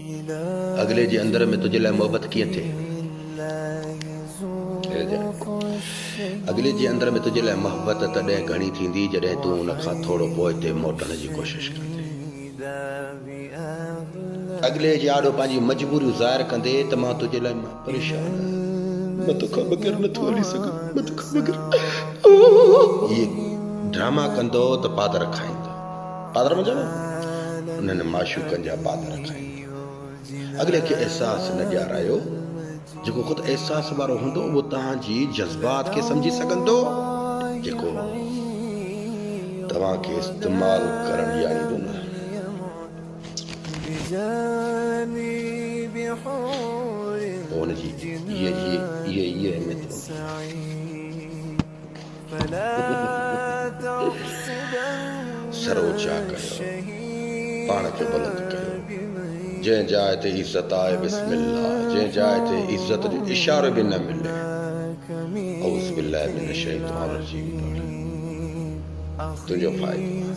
अगले जे अंदर में तुझे लाइ मोहबत कीअं थिए, अगले जे अंदर में तुझे लाइ मोहबत तॾहिं घणी थींदी जॾहिं तूं उन खां थोरो पोइ ते मोटण जी कोशिशि कंदे। अगले जे आॾो पंहिंजी मजबूरियूं ज़ाहिर कंदे त मां तुंहिंजे लाइ मां परेशान आहियां, मां तोखां बग़ैर नथो हली सघां, मां तोखां बग़ैर इहे ड्रामा कंदो त पादर खाईंदो। पादर में ॼाणो उन्हनि माशूकनि जा पादर खाईंदो। अगले खे अहसासु न ॾियारायो, जेको ख़ुदि अहसास वारो हूंदो उहो तव्हांजी जज़्बात खे सम्झी सघंदो, जेको तव्हांखे इस्तेमालु करणु ॼाणींदो न। पोइ हुनजी इहे अहमियत सरोचा कयो, पाण खे बुलंद कयो। जंहिं जाइ ते इज़त आहे बिस्मिल्लाह, जंहिं जाइ ते इज़त जो इशारो बि न मिले औज़ु बिल्लाहि मिनश शैतानिर रजीम। तुंहिंजो फ़ाइदो।